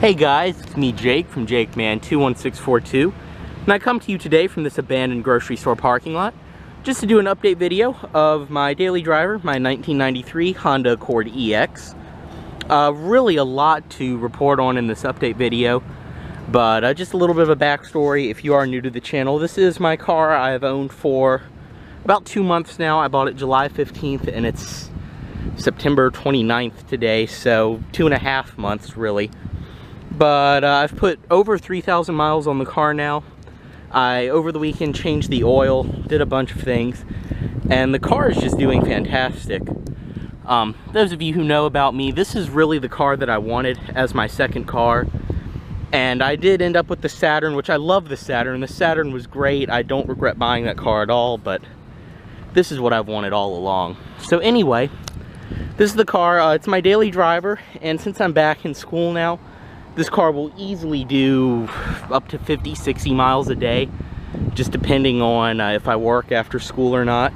Hey guys, it's me Jake from JakeMan21642, and I come to you today from this abandoned grocery store parking lot just to do an update video of my daily driver, my 1993 Honda Accord EX. Really a lot to report on in this update video, but just a little bit of a backstory if you are new to the channel. This is my car I have owned for about 2 months now. I bought it July 15th and it's September 29th today, so 2.5 months really. But I've put over 3,000 miles on the car now. I, over the weekend, changed the oil, did a bunch of things, and the car is just doing fantastic. Those of you who know about me, this is really the car that I wanted as my second car. And I did end up with the Saturn, which I love the Saturn. The Saturn was great. I don't regret buying that car at all, but this is what I've wanted all along. So anyway, this is the car. It's my daily driver, and since I'm back in school now, this car will easily do up to 50, 60 miles a day, just depending on if I work after school or not.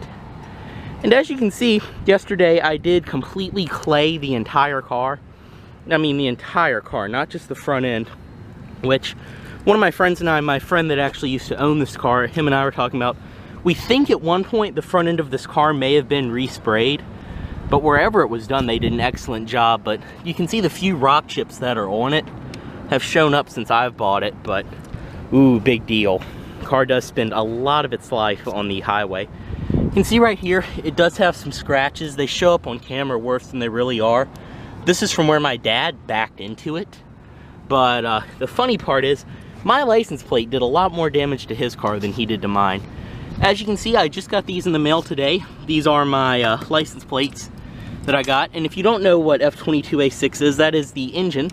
And as you can see, yesterday I did completely clay the entire car. I mean the entire car, not just the front end, which one of my friends and I, my friend that actually used to own this car, him and I were talking about, we think at one point the front end of this car may have been resprayed, but wherever it was done, they did an excellent job. But you can see the few rock chips that are on it have shown up since I've bought it, but ooh, big deal. The car does spend a lot of its life on the highway. You can see right here, it does have some scratches. They show up on camera worse than they really are. This is from where my dad backed into it. But the funny part is, my license plate did a lot more damage to his car than he did to mine. As you can see, I just got these in the mail today. These are my license plates that I got. And if you don't know what F22A6 is, that is the engine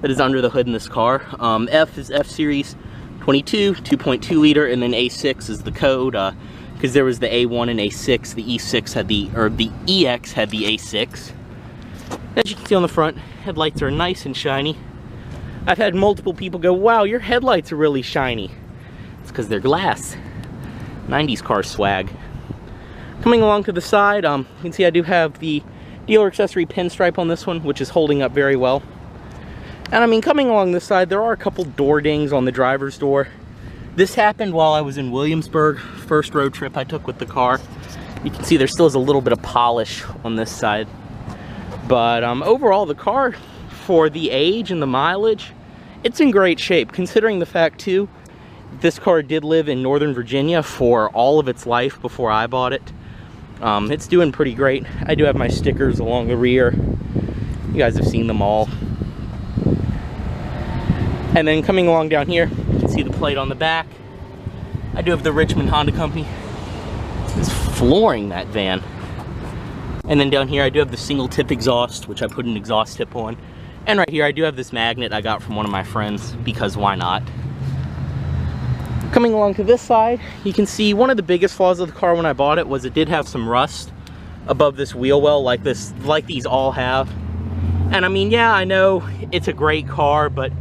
that is under the hood in this car. F is F Series 22, 2.2 liter, and then A6 is the code, because there was the A1 and A6, the E6 had the, or the EX had the A6. As you can see on the front, headlights are nice and shiny. I've had multiple people go, wow, your headlights are really shiny. It's because they're glass. 90s car swag. Coming along to the side, you can see I do have the dealer accessory pinstripe on this one, which is holding up very well. And I mean, coming along this side, there are a couple door dings on the driver's door. This happened while I was in Williamsburg, first road trip I took with the car. You can see there still is a little bit of polish on this side. But overall, the car, for the age and the mileage, it's in great shape, considering the fact, too, this car did live in Northern Virginia for all of its life before I bought it. It's doing pretty great. I do have my stickers along the rear. You guys have seen them all. And then coming along down here, you can see the plate on the back. I do have the Richmond Honda Company. It's flooring that van. And then down here I do have the single tip exhaust, which I put an exhaust tip on. And right here I do have this magnet I got from one of my friends, because why not? Coming along to this side, you can see one of the biggest flaws of the car when I bought it was it did have some rust above this wheel well, like these all have. And I mean, yeah, I know it's a great car, but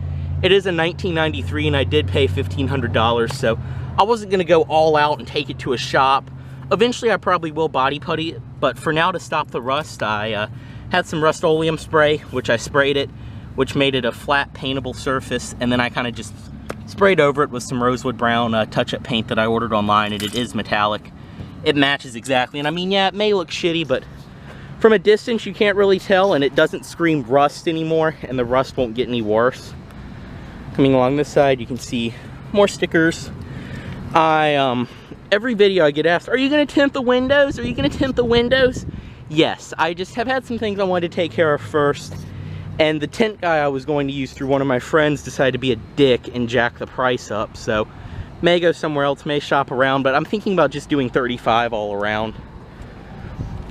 it is a 1993 and I did pay $1,500, so I wasn't gonna go all out and take it to a shop. Eventually I probably will body putty it, but for now, to stop the rust, I had some Rust-Oleum spray, which I sprayed it, which made it a flat paintable surface, and then I kind of just sprayed over it with some rosewood brown touch-up paint that I ordered online, and it is metallic. It matches exactly, and I mean, yeah, it may look shitty, but from a distance you can't really tell, and it doesn't scream rust anymore, and the rust won't get any worse. Coming along this side, you can see more stickers. Every video I get asked, are you gonna tint the windows? Are you gonna tint the windows? Yes, I just have had some things I wanted to take care of first, and the tint guy I was going to use through one of my friends decided to be a dick and jack the price up, so may go somewhere else, may shop around, but I'm thinking about just doing 35 all around.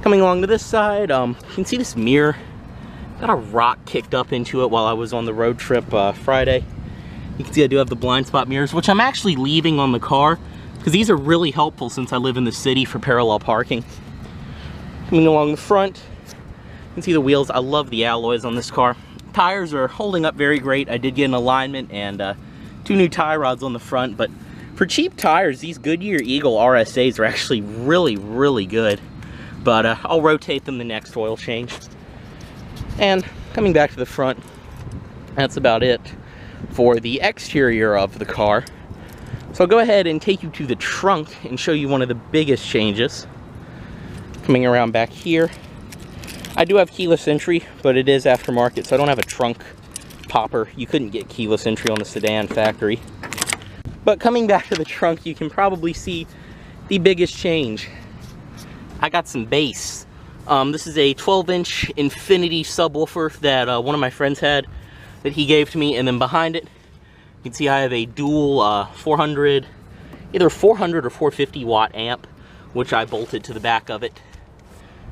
Coming along to this side, you can see this mirror. Got a rock kicked up into it while I was on the road trip Friday. You can see I do have the blind spot mirrors, which I'm actually leaving on the car, because these are really helpful since I live in the city for parallel parking. Coming along the front, you can see the wheels. I love the alloys on this car. Tires are holding up very great. I did get an alignment and 2 new tie rods on the front, but for cheap tires, these Goodyear Eagle RSAs are actually really, really good. But I'll rotate them the next oil change. And coming back to the front, that's about it. for the exterior of the car. So I'll go ahead and take you to the trunk and show you one of the biggest changes. Coming around back here, I do have keyless entry, but it is aftermarket, so I don't have a trunk popper. You couldn't get keyless entry on the sedan factory. But coming back to the trunk, you can probably see the biggest change. I got some bass. This is a 12-inch Infinity subwoofer that one of my friends had that he gave to me, and then behind it, you can see I have a dual either 400 or 450 watt amp, which I bolted to the back of it.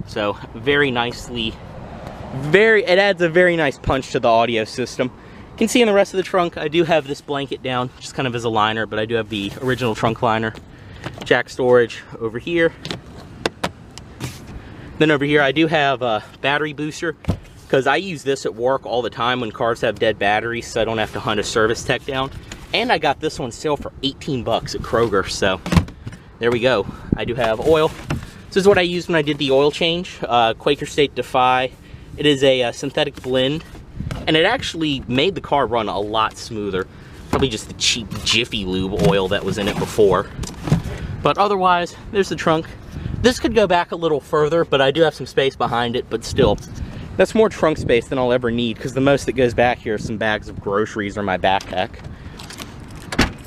So very nicely, it adds a very nice punch to the audio system. You can see in the rest of the trunk, I do have this blanket down, just kind of as a liner, but I do have the original trunk liner. Jack storage over here. Then over here, I do have a battery booster, because I use this at work all the time when cars have dead batteries, so I don't have to hunt a service tech down. And I got this on sale for 18 bucks at Kroger, so there we go. I do have oil. This is what I used when I did the oil change, Quaker State Defy. It is a synthetic blend, and it actually made the car run a lot smoother. Probably just the cheap Jiffy Lube oil that was in it before. But otherwise, there's the trunk. This could go back a little further, but I do have some space behind it, but still, that's more trunk space than I'll ever need, because the most that goes back here is some bags of groceries or my backpack.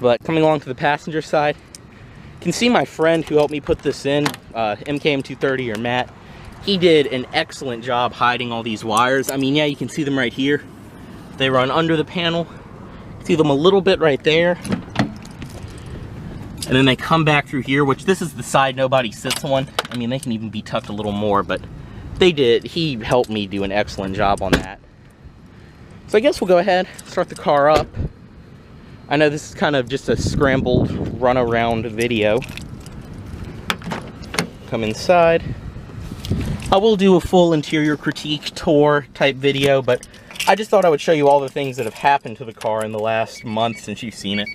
But coming along to the passenger side, you can see my friend who helped me put this in, MKM230 or Matt. He did an excellent job hiding all these wires. I mean, yeah, you can see them right here. They run under the panel. You can see them a little bit right there. And then they come back through here, which this is the side nobody sits on. I mean, they can even be tucked a little more, but they did. He helped me do an excellent job on that. So I guess we'll go ahead, start the car up. I know this is kind of just a scrambled run around video. Come inside. I will do a full interior critique tour type video, but I just thought I would show you all the things that have happened to the car in the last month since you've seen it.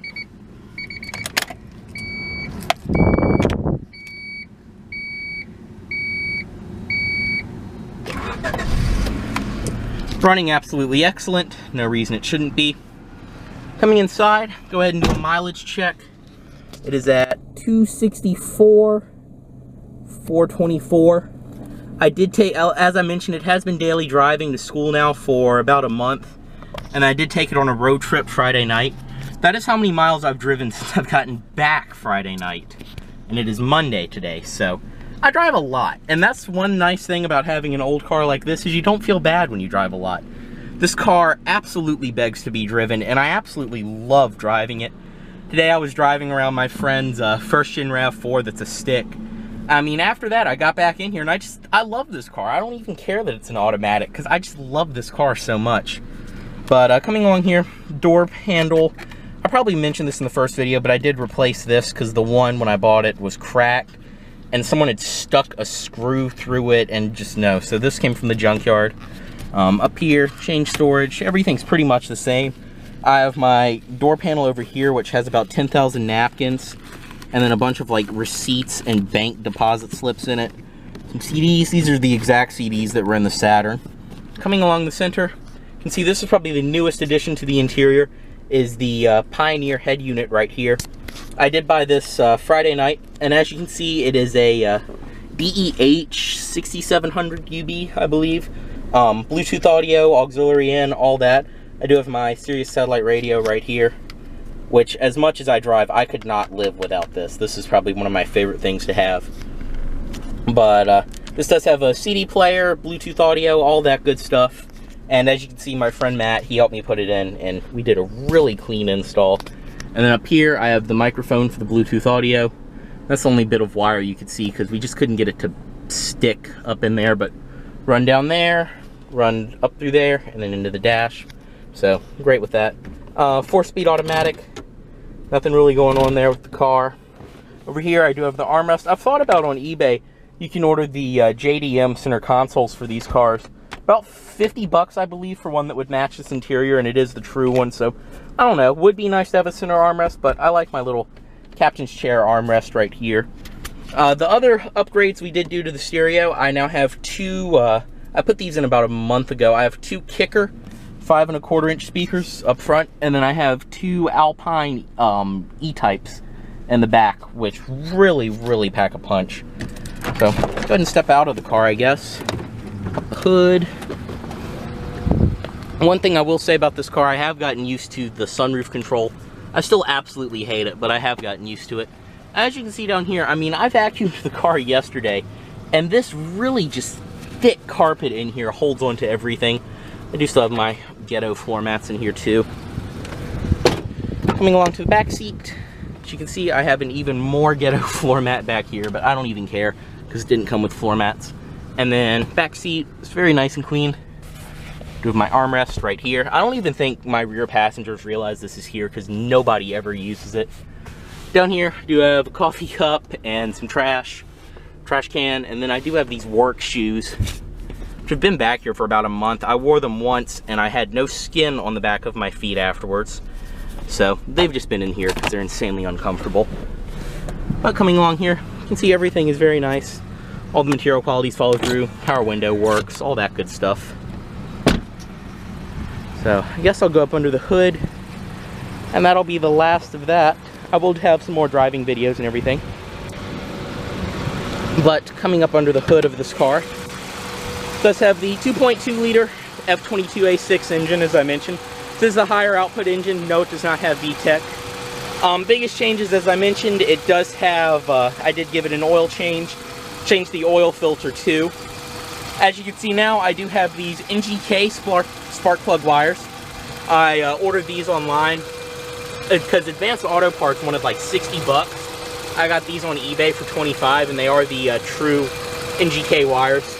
Running absolutely excellent, no reason it shouldn't be. Coming inside, go ahead and do a mileage check. It is at 264, 424. I did take, as I mentioned, it has been daily driving to school now for about a month, and I did take it on a road trip Friday night. That is how many miles I've driven since I've gotten back Friday night, and it is Monday today, so I drive a lot, and that's one nice thing about having an old car like this, is you don't feel bad when you drive a lot. This car absolutely begs to be driven, and I absolutely love driving it. Today I was driving around my friend's first-gen RAV4 that's a stick. I mean, after that I got back in here, and I love this car. I don't even care that it's an automatic, because I just love this car so much. But coming along here, door handle. I probably mentioned this in the first video, but I did replace this because the one when I bought it was cracked, and someone had stuck a screw through it, and just no. So this came from the junkyard. Up here, change storage, everything's pretty much the same. I have my door panel over here, which has about 10,000 napkins, and then a bunch of like receipts and bank deposit slips in it. Some CDs, these are the exact CDs that were in the Saturn. Coming along the center, you can see this is probably the newest addition to the interior, is the Pioneer head unit right here. I did buy this Friday night, and as you can see, it is a DEH 6700 UB, I believe. Bluetooth audio, auxiliary in, all that. I do have my Sirius satellite radio right here, which as much as I drive, I could not live without this. This is probably one of my favorite things to have. But this does have a CD player, Bluetooth audio, all that good stuff. And as you can see, my friend Matt, he helped me put it in, and we did a really clean install. And then up here, I have the microphone for the Bluetooth audio. That's the only bit of wire you could see, because we just couldn't get it to stick up in there, but run down there, run up through there, and then into the dash. So, great with that. 4-speed automatic. Nothing really going on there with the car. Over here, I do have the armrest. I've thought about on eBay, you can order the JDM center consoles for these cars. About 50 bucks, I believe, for one that would match this interior, and it is the true one, so I don't know. Would be nice to have a center armrest, but I like my little captain's chair armrest right here. The other upgrades we did do to the stereo, I now have two, I put these in about a month ago. I have two Kicker 5 1/4 inch speakers up front, and then I have 2 Alpine E-types in the back, which really pack a punch. So, go ahead and step out of the car, I guess. Hood. One thing I will say about this car, I have gotten used to the sunroof control. I still absolutely hate it, but I have gotten used to it. As you can see down here, I mean, I vacuumed the car yesterday, and this really just thick carpet in here holds onto everything. I do still have my ghetto floor mats in here too. Coming along to the back seat, as you can see, I have an even more ghetto floor mat back here, but I don't even care because it didn't come with floor mats. And then back seat is very nice and clean. Do have my armrest right here. I don't even think my rear passengers realize this is here because nobody ever uses it. Down here, I do have a coffee cup and some trash can, and then I do have these work shoes, which have been back here for about a month. I wore them once, and I had no skin on the back of my feet afterwards. So they've just been in here because they're insanely uncomfortable. But coming along here, you can see everything is very nice. All the material qualities follow through, power window works, all that good stuff. So I guess I'll go up under the hood, and that'll be the last of that. I will have some more driving videos and everything. But coming up under the hood of this car, it does have the 2.2 liter F22A6 engine, as I mentioned. This is a higher output engine. No, it does not have VTEC. Biggest changes, as I mentioned, it does have, I did give it an oil change. Changed the oil filter too. As you can see now, I do have these NGK spark plug wires. I ordered these online because Advanced Auto Parts wanted like 60 bucks. I got these on eBay for 25, and they are the true NGK wires.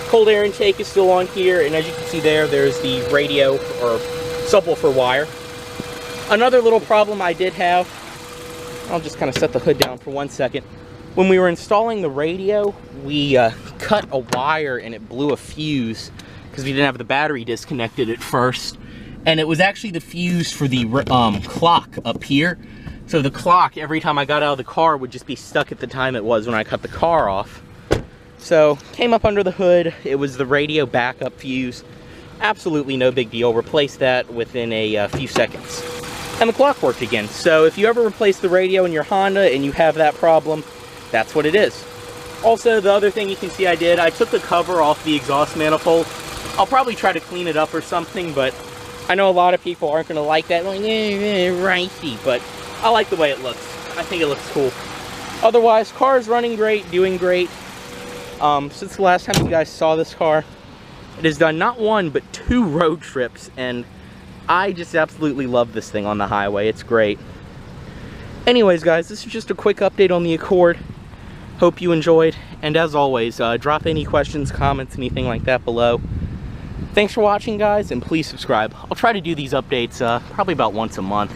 Cold air intake is still on here, and as you can see there's the radio or subwoofer wire. Another little problem I did have, I'll just kind of set the hood down for 1 second. When we were installing the radio, we cut a wire and it blew a fuse because we didn't have the battery disconnected at first. And it was actually the fuse for the clock up here. So the clock, every time I got out of the car, would just be stuck at the time it was when I cut the car off. So, came up under the hood, it was the radio backup fuse. Absolutely no big deal, replaced that within a few seconds. And the clock worked again. So if you ever replace the radio in your Honda and you have that problem, that's what it is. Also, the other thing you can see I took the cover off the exhaust manifold. I'll probably try to clean it up or something, but I know a lot of people aren't going to like that, like, ricey, but I like the way it looks. I think it looks cool. Otherwise, car is running great, doing great. Since the last time you guys saw this car, it has done not 1, but 2 road trips, and I just absolutely love this thing on the highway. It's great. Anyways, guys, this is just a quick update on the Accord. Hope you enjoyed, and as always, drop any questions, comments, anything like that below. Thanks for watching, guys, and please subscribe. I'll try to do these updates probably about once a month.